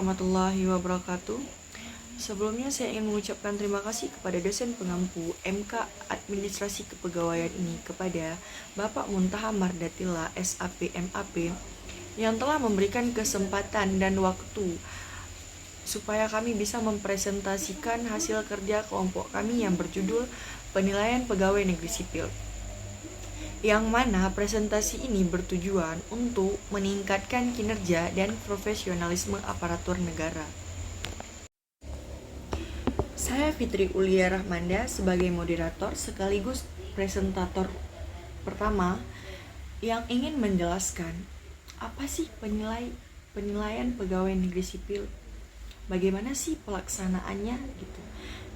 warahmatullahi wabarakatuh. Sebelumnya saya ingin mengucapkan terima kasih kepada dosen pengampu MK Administrasi Kepegawaian ini kepada Bapak Muntaha Mardatila SAP MAP yang telah memberikan kesempatan dan waktu supaya kami bisa mempresentasikan hasil kerja kelompok kami yang berjudul Penilaian Pegawai Negeri Sipil. Yang mana presentasi ini bertujuan untuk meningkatkan kinerja dan profesionalisme aparatur negara. Saya Fitri Ulia Rahmanda sebagai moderator sekaligus presentator pertama yang ingin menjelaskan apa sih penilaian pegawai negeri sipil, bagaimana sih pelaksanaannya gitu.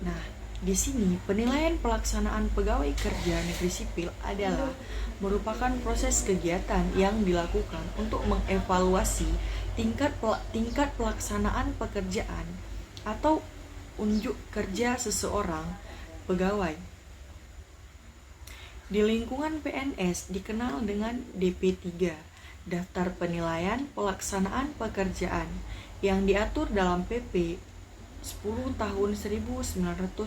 Nah, di sini penilaian pelaksanaan pegawai kerja negeri sipil adalah merupakan proses kegiatan yang dilakukan untuk mengevaluasi tingkat pelaksanaan pekerjaan atau unjuk kerja seseorang pegawai. Di lingkungan PNS dikenal dengan DP3, Daftar Penilaian Pelaksanaan Pekerjaan, yang diatur dalam PP 10 tahun 1979.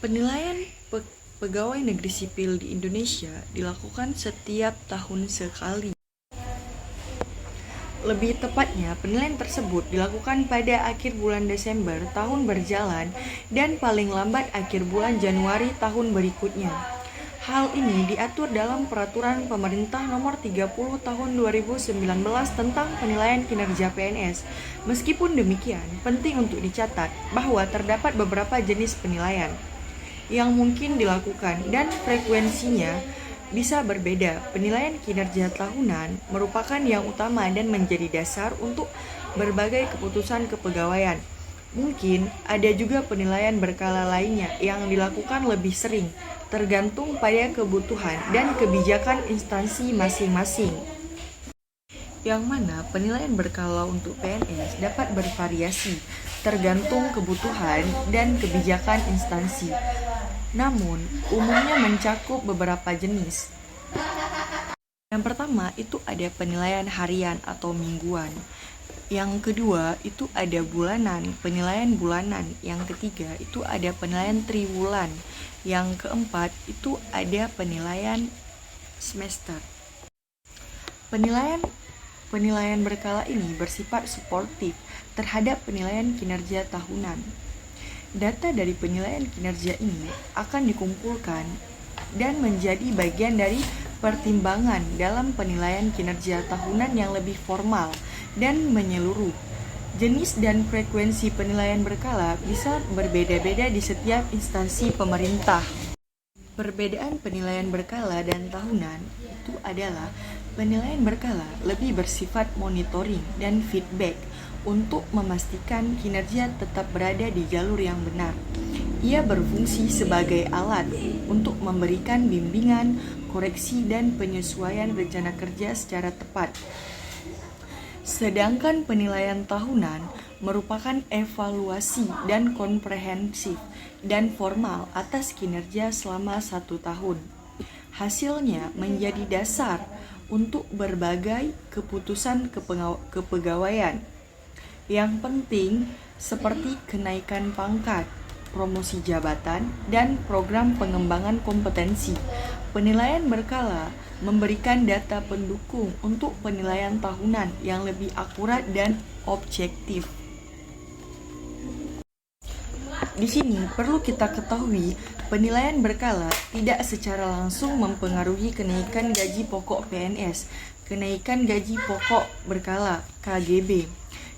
Penilaian pegawai negeri sipil di Indonesia dilakukan setiap tahun sekali. Lebih tepatnya, penilaian tersebut dilakukan pada akhir bulan Desember tahun berjalan dan paling lambat akhir bulan Januari tahun berikutnya. Hal ini diatur dalam Peraturan Pemerintah Nomor 30 Tahun 2019 tentang penilaian kinerja PNS. Meskipun demikian, penting untuk dicatat bahwa terdapat beberapa jenis penilaian yang mungkin dilakukan dan frekuensinya bisa berbeda. Penilaian kinerja tahunan merupakan yang utama dan menjadi dasar untuk berbagai keputusan kepegawaian. Mungkin ada juga penilaian berkala lainnya yang dilakukan lebih sering, tergantung pada kebutuhan dan kebijakan instansi masing-masing. Yang mana penilaian berkala untuk PNS dapat bervariasi, tergantung kebutuhan dan kebijakan instansi. Namun, umumnya mencakup beberapa jenis. Yang pertama itu ada penilaian harian atau mingguan. Yang kedua itu ada bulanan, penilaian bulanan. Yang ketiga itu ada penilaian triwulan. Yang keempat itu ada penilaian semester. Penilaian berkala ini bersifat suportif terhadap penilaian kinerja tahunan. Data dari penilaian kinerja ini akan dikumpulkan dan menjadi bagian dari pertimbangan dalam penilaian kinerja tahunan yang lebih formal dan menyeluruh. Jenis dan frekuensi penilaian berkala bisa berbeda-beda di setiap instansi pemerintah. Perbedaan penilaian berkala dan tahunan itu adalah penilaian berkala lebih bersifat monitoring dan feedback untuk memastikan kinerja tetap berada di jalur yang benar. Ia berfungsi sebagai alat untuk memberikan bimbingan, koreksi, dan penyesuaian rencana kerja secara tepat. Sedangkan penilaian tahunan merupakan evaluasi dan komprehensif dan formal atas kinerja selama 1 tahun. Hasilnya menjadi dasar untuk berbagai keputusan kepegawaian yang penting seperti kenaikan pangkat, promosi jabatan, dan program pengembangan kompetensi. Penilaian berkala memberikan data pendukung untuk penilaian tahunan yang lebih akurat dan objektif. Di sini perlu kita ketahui, penilaian berkala tidak secara langsung mempengaruhi kenaikan gaji pokok PNS, kenaikan gaji pokok berkala KGB,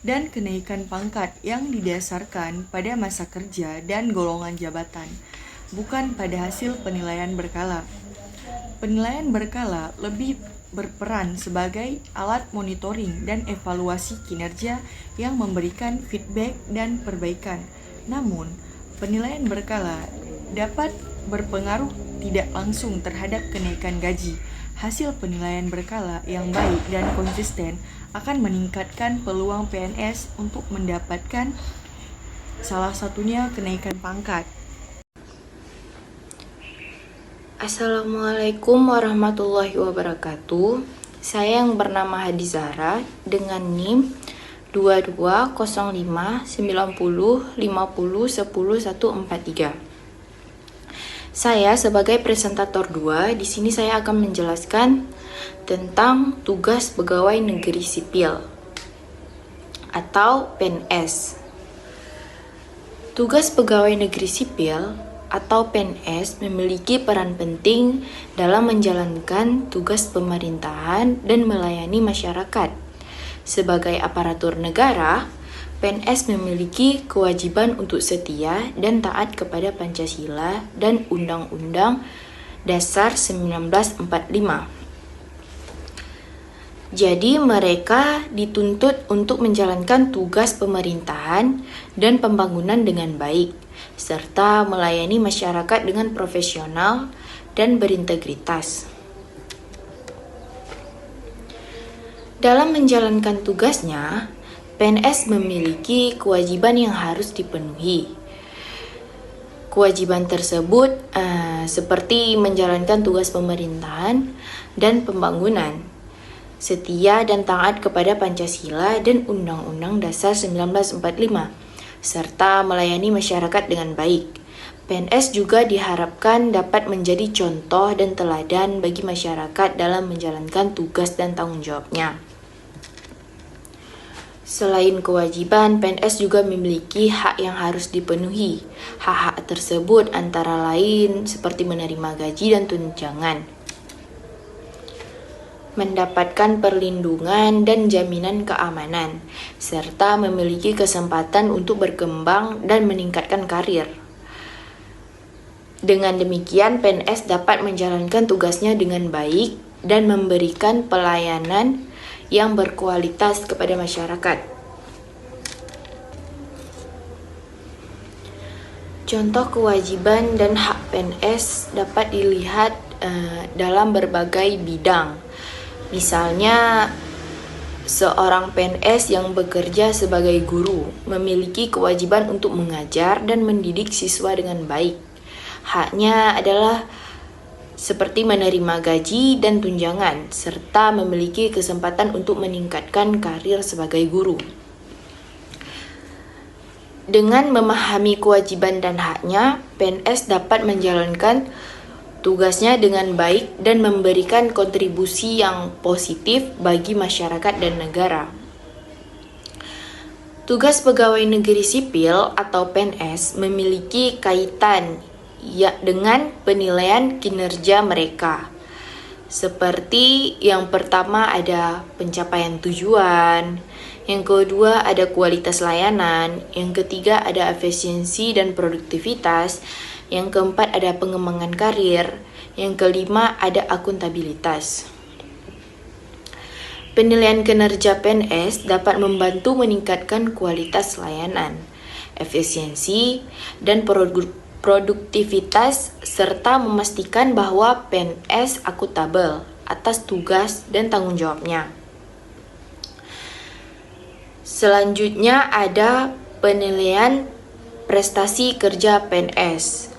dan kenaikan pangkat yang didasarkan pada masa kerja dan golongan jabatan, bukan pada hasil penilaian berkala. Penilaian berkala lebih berperan sebagai alat monitoring dan evaluasi kinerja yang memberikan feedback dan perbaikan. Namun, penilaian berkala dapat berpengaruh tidak langsung terhadap kenaikan gaji. Hasil penilaian berkala yang baik dan konsisten akan meningkatkan peluang PNS untuk mendapatkan salah satunya kenaikan pangkat. Assalamualaikum warahmatullahi wabarakatuh. Saya yang bernama Hadi Zahra dengan NIM 22059050101143. Saya sebagai presentator 2, di sini saya akan menjelaskan tentang tugas pegawai negeri sipil atau PNS. Tugas pegawai negeri sipil atau PNS memiliki peran penting dalam menjalankan tugas pemerintahan dan melayani masyarakat. Sebagai aparatur negara, PNS memiliki kewajiban untuk setia dan taat kepada Pancasila dan Undang-Undang Dasar 1945. Jadi mereka dituntut untuk menjalankan tugas pemerintahan dan pembangunan dengan baik, serta melayani masyarakat dengan profesional dan berintegritas. Dalam menjalankan tugasnya, PNS memiliki kewajiban yang harus dipenuhi. Kewajiban tersebut seperti menjalankan tugas pemerintahan dan pembangunan, setia dan taat kepada Pancasila dan Undang-Undang Dasar 1945, serta melayani masyarakat dengan baik. PNS juga diharapkan dapat menjadi contoh dan teladan bagi masyarakat dalam menjalankan tugas dan tanggung jawabnya. Selain kewajiban, PNS juga memiliki hak yang harus dipenuhi. Hak-hak tersebut antara lain seperti menerima gaji dan tunjangan, mendapatkan perlindungan dan jaminan keamanan, serta memiliki kesempatan untuk berkembang dan meningkatkan karir. Dengan demikian, PNS dapat menjalankan tugasnya dengan baik dan memberikan pelayanan yang berkualitas kepada masyarakat. Contoh kewajiban dan hak PNS dapat dilihat dalam berbagai bidang. Misalnya, seorang PNS yang bekerja sebagai guru memiliki kewajiban untuk mengajar dan mendidik siswa dengan baik. Haknya adalah seperti menerima gaji dan tunjangan, serta memiliki kesempatan untuk meningkatkan karir sebagai guru. Dengan memahami kewajiban dan haknya, PNS dapat menjalankan tugasnya dengan baik dan memberikan kontribusi yang positif bagi masyarakat dan negara. Tugas pegawai negeri sipil atau PNS memiliki kaitan dengan penilaian kinerja mereka. Seperti yang pertama ada pencapaian tujuan, yang kedua ada kualitas layanan, yang ketiga ada efisiensi dan produktivitas, yang keempat ada pengembangan karir, yang kelima ada akuntabilitas. Penilaian kinerja PNS dapat membantu meningkatkan kualitas layanan, efisiensi, dan produktivitas serta memastikan bahwa PNS akuntabel atas tugas dan tanggung jawabnya. Selanjutnya ada penilaian prestasi kerja PNS.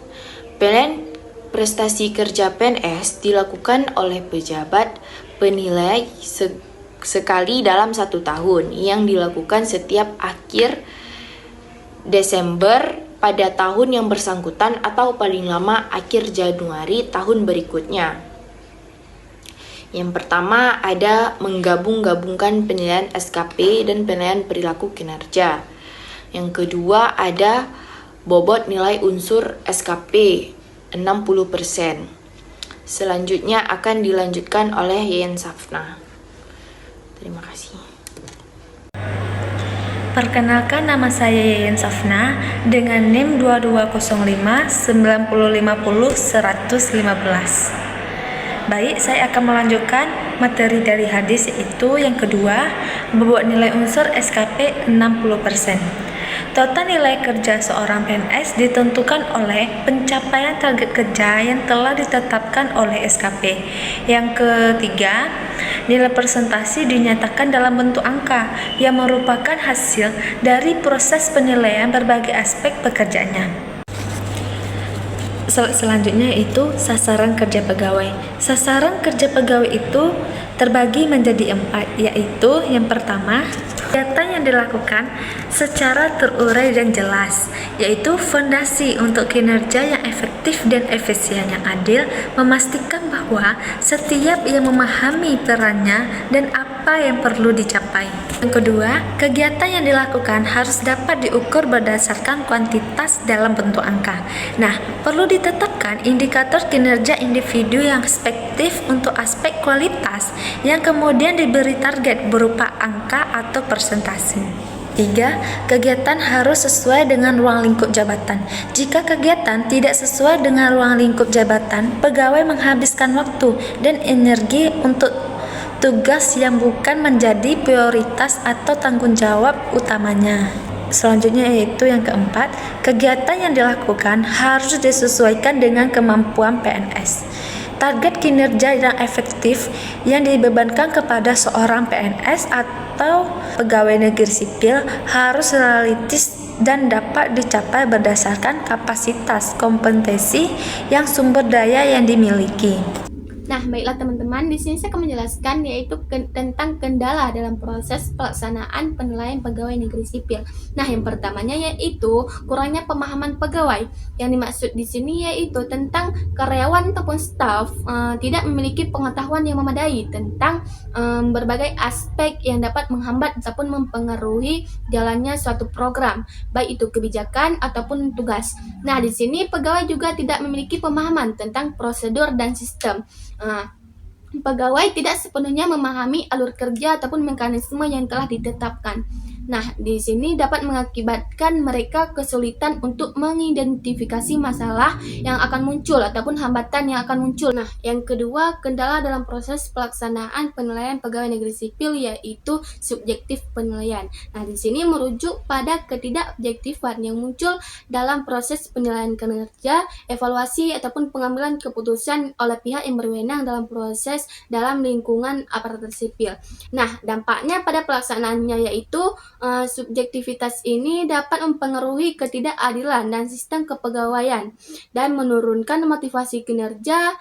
Penilaian prestasi kerja PNS dilakukan oleh pejabat penilai sekali dalam 1 tahun yang dilakukan setiap akhir Desember pada tahun yang bersangkutan atau paling lama akhir Januari tahun berikutnya. Yang pertama ada menggabung-gabungkan penilaian SKP dan penilaian perilaku kinerja. Yang kedua ada bobot nilai unsur SKP 60%. Selanjutnya akan dilanjutkan oleh Yayan Safna. Terima kasih. Perkenalkan, nama saya Yayan Safna dengan NIM 220590501115. Baik, saya akan melanjutkan materi dari hadis, yaitu yang kedua, bobot nilai unsur SKP 60%. Total nilai kerja seorang PNS ditentukan oleh pencapaian target kerja yang telah ditetapkan oleh SKP. Yang ketiga, nilai presentasi dinyatakan dalam bentuk angka yang merupakan hasil dari proses penilaian berbagai aspek pekerjaannya. Selanjutnya itu sasaran kerja pegawai. Sasaran kerja pegawai itu terbagi menjadi 4, yaitu yang pertama, kegiatan yang dilakukan secara terurai dan jelas, yaitu fondasi untuk kinerja yang efektif dan efisien yang adil, memastikan bahwa setiap yang memahami perannya dan apa yang perlu dicapai. Yang kedua, kegiatan yang dilakukan harus dapat diukur berdasarkan kuantitas dalam bentuk angka. Nah, perlu ditetapkan indikator kinerja individu yang spektif untuk aspek kualitas yang kemudian diberi target berupa angka atau persentase. 3. Kegiatan harus sesuai dengan ruang lingkup jabatan. Jika kegiatan tidak sesuai dengan ruang lingkup jabatan, pegawai menghabiskan waktu dan energi untuk tugas yang bukan menjadi prioritas atau tanggung jawab utamanya. Selanjutnya yaitu yang keempat, kegiatan yang dilakukan harus disesuaikan dengan kemampuan PNS. Target kinerja yang efektif yang dibebankan kepada seorang PNS atau pegawai negeri sipil harus realistis dan dapat dicapai berdasarkan kapasitas, kompetensi, yang sumber daya yang dimiliki. Nah, baiklah teman-teman, di sini saya akan menjelaskan yaitu tentang kendala dalam proses pelaksanaan penilaian pegawai negeri sipil. Nah, yang pertamanya yaitu kurangnya pemahaman pegawai. Yang dimaksud di sini yaitu tentang karyawan ataupun staf tidak memiliki pengetahuan yang memadai tentang berbagai aspek yang dapat menghambat ataupun mempengaruhi jalannya suatu program, baik itu kebijakan ataupun tugas. Nah, di sini pegawai juga tidak memiliki pemahaman tentang prosedur dan sistem. Pegawai tidak sepenuhnya memahami alur kerja ataupun mekanisme yang telah ditetapkan. Nah, di sini dapat mengakibatkan mereka kesulitan untuk mengidentifikasi masalah yang akan muncul ataupun hambatan yang akan muncul. Nah, yang kedua, kendala dalam proses pelaksanaan penilaian pegawai negeri sipil yaitu subjektif penilaian. Nah, di sini merujuk pada ketidakobjektifan yang muncul dalam proses penilaian kinerja, evaluasi ataupun pengambilan keputusan oleh pihak yang berwenang dalam proses dalam lingkungan aparatur sipil. Nah, dampaknya pada pelaksanaannya yaitu subjektivitas ini dapat mempengaruhi ketidakadilan dan sistem kepegawaian dan menurunkan motivasi kinerja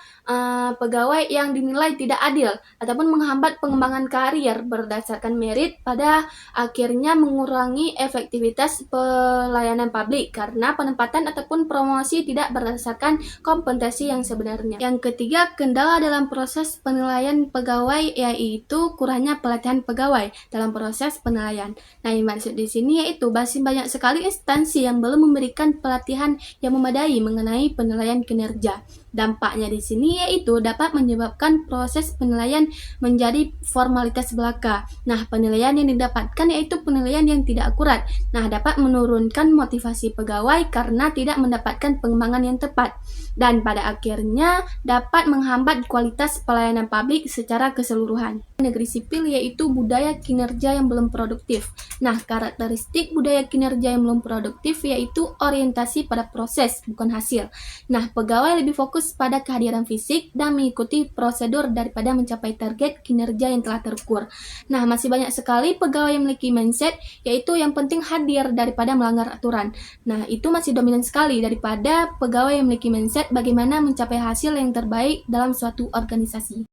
pegawai yang dinilai tidak adil ataupun menghambat pengembangan karier berdasarkan merit, pada akhirnya mengurangi efektivitas pelayanan publik karena penempatan ataupun promosi tidak berdasarkan kompetensi yang sebenarnya. Yang ketiga, kendala dalam proses penilaian pegawai yaitu kurangnya pelatihan pegawai dalam proses penilaian. Nah, yang maksud di sini yaitu masih banyak sekali instansi yang belum memberikan pelatihan yang memadai mengenai penilaian kinerja. Dampaknya di sini yaitu dapat menyebabkan proses penilaian menjadi formalitas belaka. Nah, penilaian yang didapatkan yaitu penilaian yang tidak akurat. Nah, dapat menurunkan motivasi pegawai karena tidak mendapatkan pengembangan yang tepat. Dan pada akhirnya dapat menghambat kualitas pelayanan publik secara keseluruhan. Negeri sipil yaitu budaya kinerja yang belum produktif. Nah, karakteristik budaya kinerja yang belum produktif yaitu orientasi pada proses, bukan hasil. Nah, pegawai lebih fokus pada kehadiran fisik dan mengikuti prosedur daripada mencapai target kinerja yang telah terukur. Nah, masih banyak sekali pegawai yang memiliki mindset yaitu yang penting hadir daripada melanggar aturan. Nah, itu masih dominan sekali daripada pegawai yang memiliki mindset bagaimana mencapai hasil yang terbaik dalam suatu organisasi.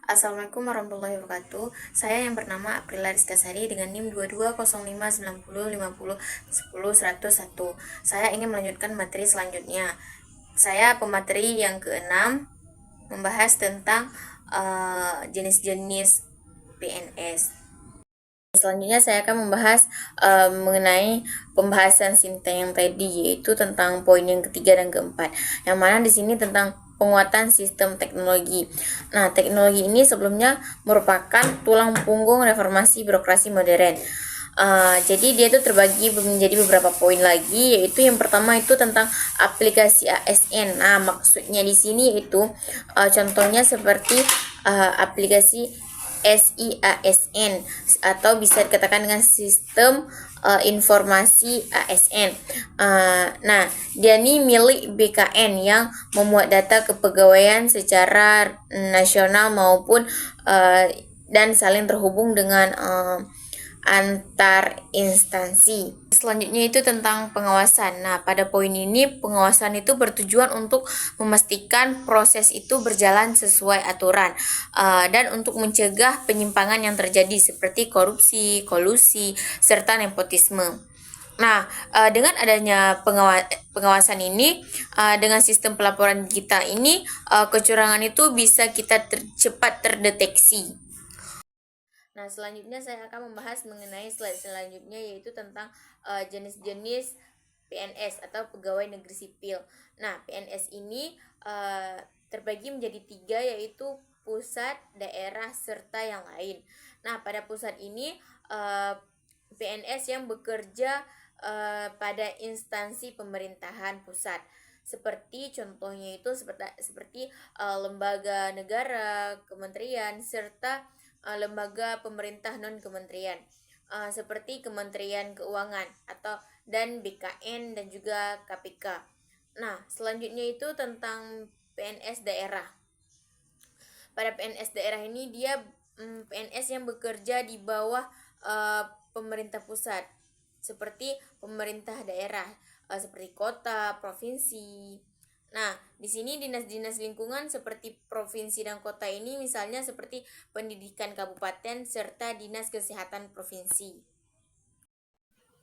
Assalamualaikum warahmatullahi wabarakatuh. Saya yang bernama Aprila Rizkasari dengan NIM 22059050100101. Saya ingin melanjutkan materi selanjutnya. Saya pemateri yang ke-6 membahas tentang jenis-jenis PNS. Selanjutnya saya akan membahas mengenai pembahasan Sintayong tadi, yaitu tentang poin yang ketiga dan keempat, yang mana di sini tentang penguatan sistem teknologi. Nah, teknologi ini sebelumnya merupakan tulang punggung reformasi birokrasi modern. Jadi dia itu terbagi menjadi beberapa poin lagi, yaitu yang pertama itu tentang aplikasi ASN. Nah, maksudnya di sini itu contohnya seperti aplikasi SIASN atau bisa dikatakan dengan sistem informasi ASN. Nah, dia ini milik BKN yang memuat data kepegawaian secara nasional maupun dan saling terhubung dengan antar instansi. Selanjutnya itu tentang pengawasan. Nah, pada poin ini pengawasan itu bertujuan untuk memastikan proses itu berjalan sesuai aturan dan untuk mencegah penyimpangan yang terjadi seperti korupsi, kolusi, serta nepotisme. Nah, dengan adanya pengawasan ini, dengan sistem pelaporan digital ini, kecurangan itu bisa kita cepat terdeteksi. Nah, selanjutnya saya akan membahas mengenai slide selanjutnya, yaitu tentang jenis-jenis PNS atau pegawai negeri sipil. Nah, PNS ini terbagi menjadi 3, yaitu pusat, daerah, serta yang lain. Nah, pada pusat ini PNS yang bekerja pada instansi pemerintahan pusat. Seperti contohnya itu seperti lembaga negara, kementerian, serta lembaga pemerintah non kementerian seperti Kementerian Keuangan dan BKN dan juga KPK. Nah, selanjutnya itu tentang PNS daerah. Pada PNS daerah ini dia PNS yang bekerja di bawah pemerintah pusat seperti pemerintah daerah seperti kota, provinsi. Nah, di sini dinas-dinas lingkungan seperti provinsi dan kota ini misalnya seperti pendidikan kabupaten serta dinas kesehatan provinsi.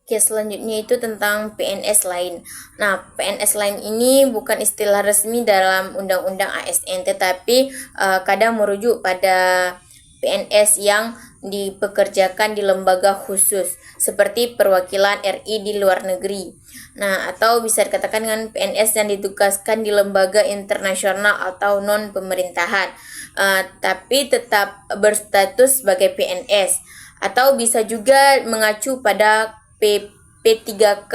Oke, selanjutnya itu tentang PNS lain. Nah, PNS lain ini bukan istilah resmi dalam Undang-Undang ASN, tetapi kadang merujuk pada PNS yang dipekerjakan di lembaga khusus seperti perwakilan RI di luar negeri. Nah, atau bisa dikatakan dengan PNS yang ditugaskan di lembaga internasional atau non pemerintahan, tapi tetap berstatus sebagai PNS. Atau bisa juga mengacu pada P3K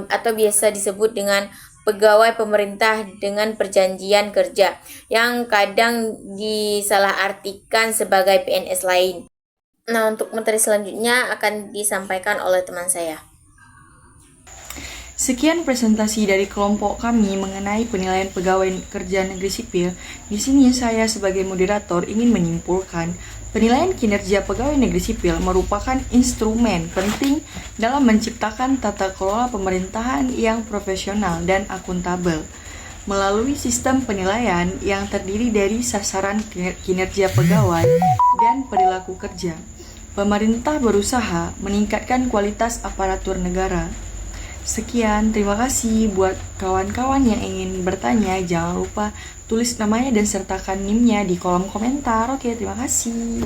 atau biasa disebut dengan pegawai pemerintah dengan perjanjian kerja yang kadang disalahartikan sebagai PNS lain. Nah, untuk materi selanjutnya akan disampaikan oleh teman saya. Sekian presentasi dari kelompok kami mengenai penilaian pegawai kerja negeri sipil. Di sini saya sebagai moderator ingin menyimpulkan penilaian kinerja pegawai negeri sipil merupakan instrumen penting dalam menciptakan tata kelola pemerintahan yang profesional dan akuntabel. Melalui sistem penilaian yang terdiri dari sasaran kinerja pegawai dan perilaku kerja, pemerintah berusaha meningkatkan kualitas aparatur negara. Sekian, terima kasih. Buat kawan-kawan yang ingin bertanya, jangan lupa tulis namanya dan sertakan NIM-nya di kolom komentar. Oke, terima kasih.